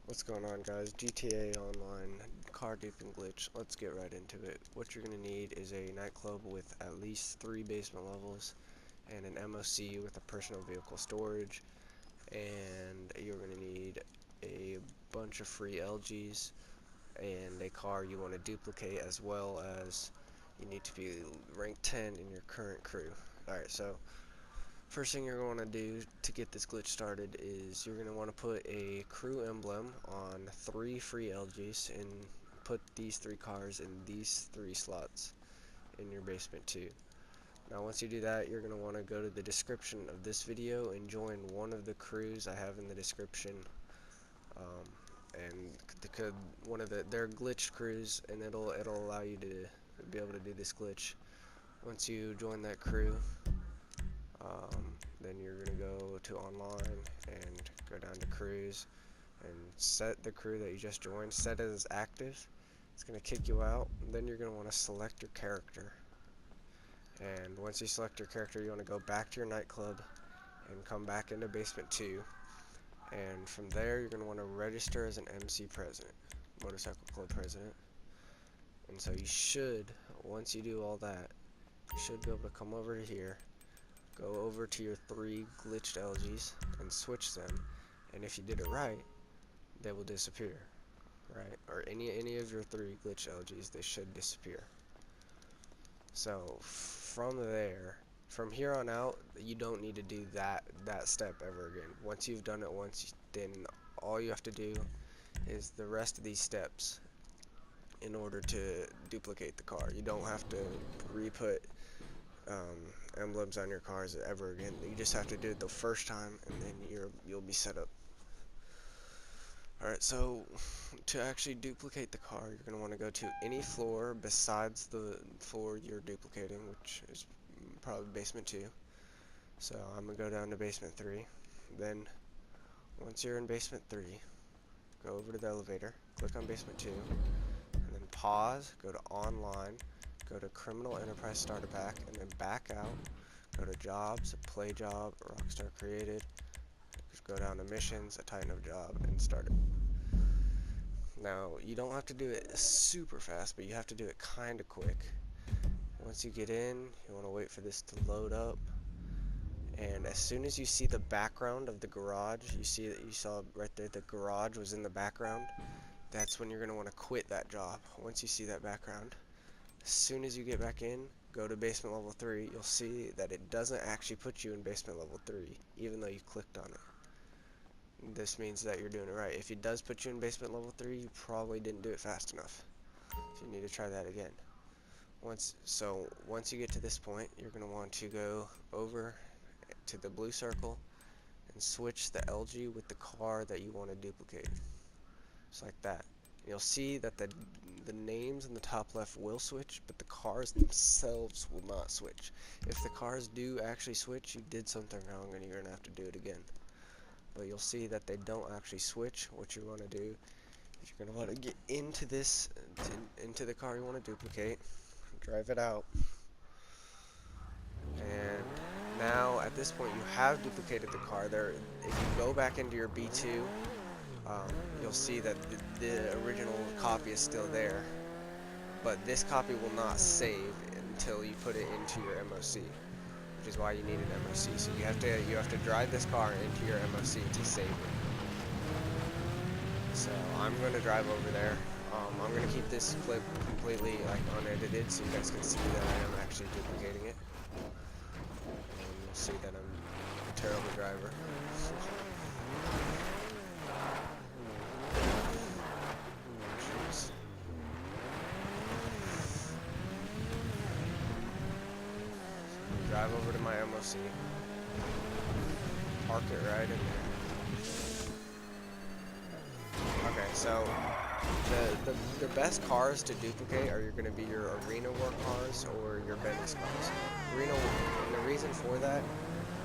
What's going on, guys? GTA Online car duping glitch. Let's get right into it. What you're going to need is a nightclub with at least 3 basement levels and an MOC with a personal vehicle storage, and you're going to need a bunch of free LGs and a car you want to duplicate, as well as you need to be rank 10 in your current crew. Alright, so first thing you're going to do to get this glitch started is you're going to want to put a crew emblem on 3 free LGs and put these 3 cars in these 3 slots in your basement too. Now once you do that, you're going to want to go to the description of this video and join one of the crews I have in the description. And one of they're glitched crews, and it'll allow you to be able to do this glitch. Once you join that crew, then you're going to go to online and go down to crews and set the crew that you just joined, set it as active. It's going to kick you out. Then you're going to want to select your character. And once you select your character, you want to go back to your nightclub and come back into basement 2. And from there, you're going to want to register as an MC president, motorcycle club president. And so you should, once you do all that, you should be able to come over here, go over to your 3 glitched LGs and switch them, and if you did it right, they will disappear, right? Or any of your 3 glitched LGs, they should disappear. So from here on out, you don't need to do that step ever again. Once you've done it once, then all you have to do is the rest of these steps in order to duplicate the car. You don't have to re-put emblems on your cars ever again. You just have to do it the first time, and then you'll be set up. Alright, so to actually duplicate the car, you're going to want to go to any floor besides the floor you're duplicating, which is probably basement 2. So I'm going to go down to basement 3. Then once you're in basement 3, go over to the elevator, click on basement 2, and then pause, go to online, go to Criminal Enterprise Starter Pack, and then back out, go to Jobs, Play Job, Rockstar Created, just go down to Missions, a Titan of Job, and start it. Now, you don't have to do it super fast, but you have to do it kinda quick. Once you get in, you want to wait for this to load up, and as soon as you see the background of the garage, you saw right there the garage was in the background, that's when you're going to want to quit that job. Once you see that background, as soon as you get back in, go to basement level 3, you'll see that it doesn't actually put you in basement level 3, even though you clicked on it. This means that you're doing it right. If it does put you in basement level 3, you probably didn't do it fast enough. So you need to try that again. Once you get to this point, you're going to want to go over to the blue circle and switch the LG with the car that you want to duplicate. Just like that. You'll see that the names in the top left will switch, but the cars themselves will not switch. If the cars do actually switch, you did something wrong and you're going to have to do it again. But you'll see that they don't actually switch. What you want to do is you're going to want to get into this, into the car you want to duplicate, drive it out, and now at this point you have duplicated the car. There, if you go back into your B2, you'll see that the original copy is still there, but this copy will not save until you put it into your MOC, which is why you need an MOC. So you have to drive this car into your MOC to save it. So I'm going to drive over there. I'm going to keep this clip completely unedited so you guys can see that I am actually duplicating it. And you'll see that I'm a terrible driver. Drive over to my MOC, park it right in there. Okay, so the best cars to duplicate are going to be your arena war cars or your Benny's cars. And the reason for that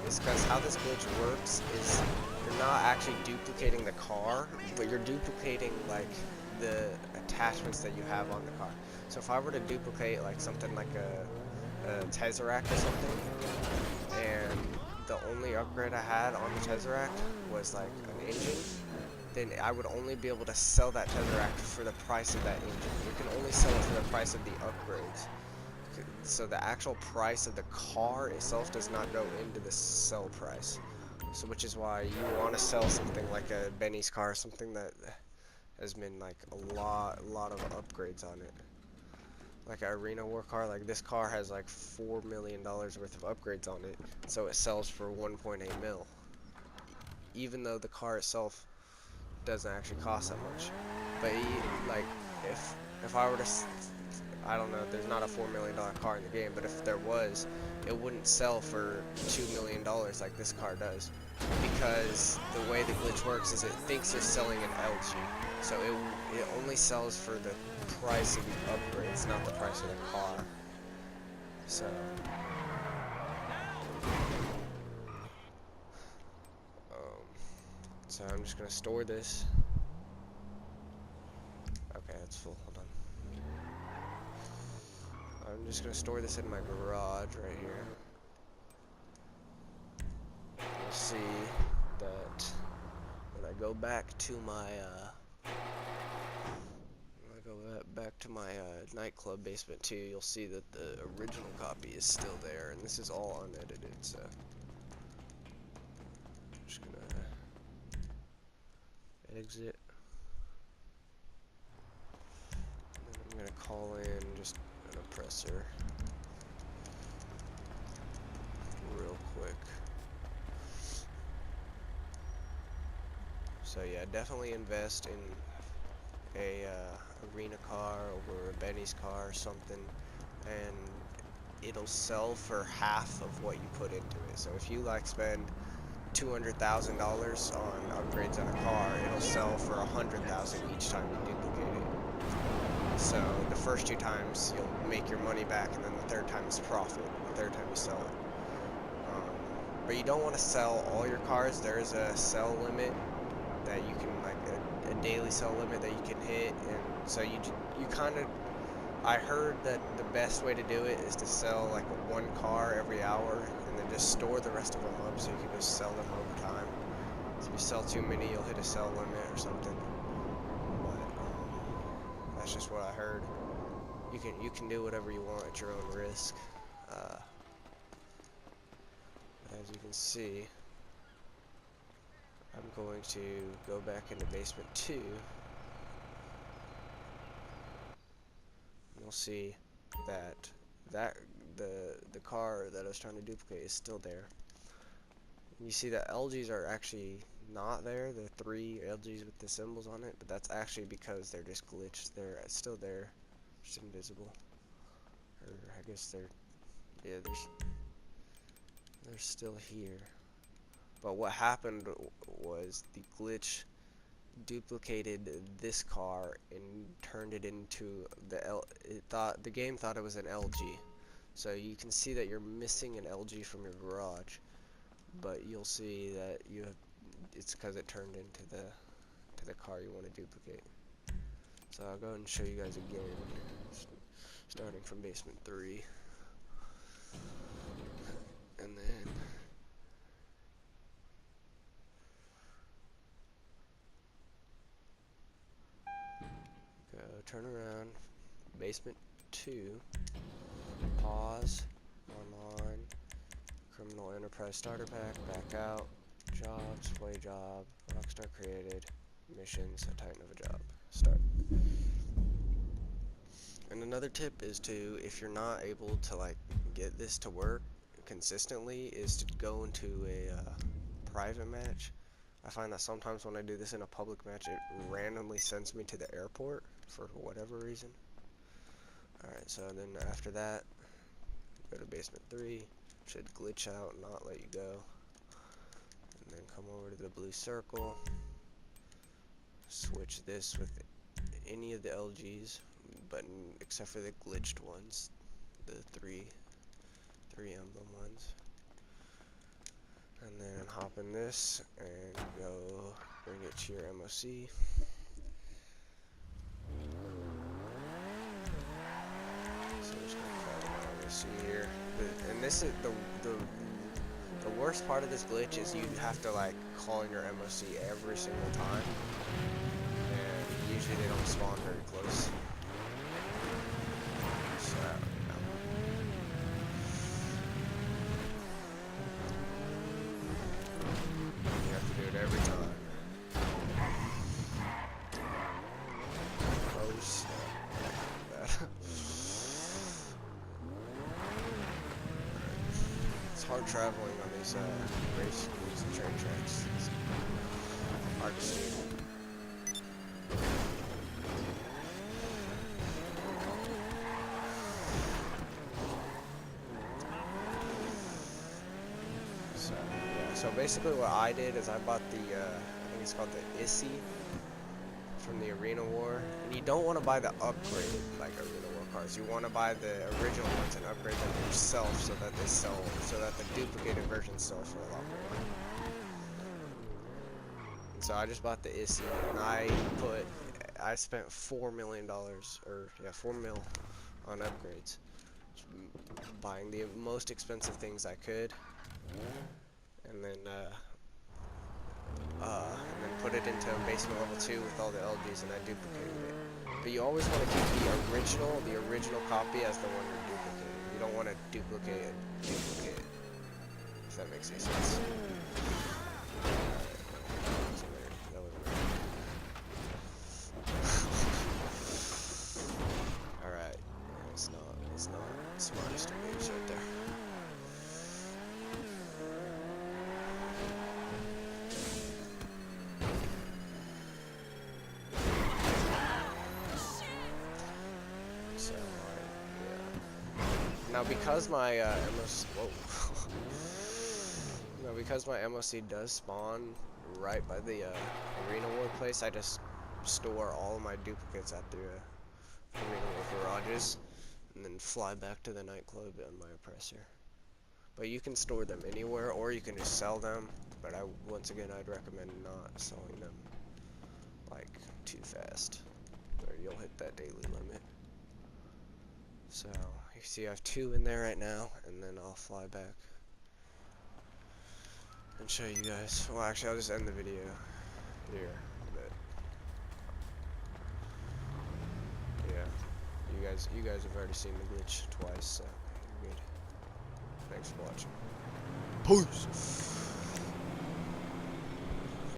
is because how this glitch works is you're not actually duplicating the car, but you're duplicating like the attachments that you have on the car. So if I were to duplicate like something like a Tesseract or something, and the only upgrade I had on the Tesseract was like an engine, then I would only be able to sell that Tesseract for the price of that engine. You can only sell it for the price of the upgrades. So the actual price of the car itself does not go into the sell price. So which is why you want to sell something like a Benny's car, something that has been like a lot of upgrades on it. Like an arena war car, like this car has like $4 million worth of upgrades on it, so it sells for 1.8 mil. Even though the car itself doesn't actually cost that much. But like if I were to, I don't know, there's not a $4 million car in the game, but if there was, it wouldn't sell for $2 million like this car does, because the way the glitch works is it thinks you're selling an LG, so it only sells for the price of the upgrades, not the price of the car. So so I'm just gonna store this. Okay, that's full. Hold on. I'm just gonna store this in my garage right here. You'll see that when I go back to my nightclub basement 2, you'll see that the original copy is still there, and this is all unedited. So I'm just gonna exit, and then I'm gonna call in just an oppressor real quick. So yeah, definitely invest in a arena car over a Benny's car or something, and it'll sell for half of what you put into it. So if you like spend $200,000 on upgrades on a car, it'll sell for $100,000 each time you duplicate it. So the first 2 times you'll make your money back, and then the 3rd time is profit. The 3rd time you sell it. But you don't want to sell all your cars. There is a sell limit that you can, like a daily sell limit that you can hit, and so you kind of, I heard that the best way to do it is to sell like 1 car every hour, and then just store the rest of them up so you can just sell them over time. So if you sell too many, you'll hit a sell limit or something. But that's just what I heard. You can do whatever you want at your own risk. As you can see, I'm going to go back into basement 2. You'll see that the car that I was trying to duplicate is still there. You see that LGs are actually not there, the 3 LGs with the symbols on it, but that's actually because they're just glitched. They're still there, just invisible. Or I guess they're still here. But what happened was the glitch duplicated this car and turned it into the game thought it was an LG. So you can see that you're missing an LG from your garage, but you'll see that it's because it turned into the car you want to duplicate. So I'll go ahead and show you guys again, starting from basement 3, and then go turn around, basement 2, pause, online, criminal enterprise starter pack, back out, jobs, play job, Rockstar created, missions, a titan of a job, start. And another tip is to, if you're not able to like get this to work consistently, is to go into a private match. I find that sometimes when I do this in a public match, it randomly sends me to the airport for whatever reason. Alright, so then after that, go to basement 3, should glitch out and not let you go. And then come over to the blue circle, switch this with any of the LGs, but except for the glitched ones, the three emblem ones. And then hop in this and go bring it to your MOC. So I'm just gonna call my MOC here. And this is the The worst part of this glitch is you have to like call in your MOC every single time, and usually they don't spawn very close. So, you have to do it every time. Oh snap. It's hard traveling on these these train tracks. It's hard to see. So basically what I did is I bought the, I think it's called the Issy from the Arena War. And you don't want to buy the upgraded, like, Arena War cars. You want to buy the original ones and upgrade them yourself so that they sell, so that the duplicated versions sell for a lot more. And so I just bought the Issy, and I spent $4 million, or, yeah, 4 mil on upgrades. Buying the most expensive things I could. And then put it into basement level 2 with all the LGs, and I duplicated it. But you always want to keep the original copy as the one you're duplicating. You don't want to duplicate a duplicate, if that makes any sense. Alright, it's not the smartest of moves right there. Now because my because my MOC does spawn right by the Arena War place, I just store all of my duplicates at the Arena War garages, and then fly back to the nightclub on my oppressor. But you can store them anywhere, or you can just sell them. But once again, I'd recommend not selling them like too fast, or you'll hit that daily limit. So, you see I have 2 in there right now, and then I'll fly back and show you guys. Well, actually, I'll just end the video here, but yeah, you guys have already seen the glitch twice, so you're good. Thanks for watching. Peace!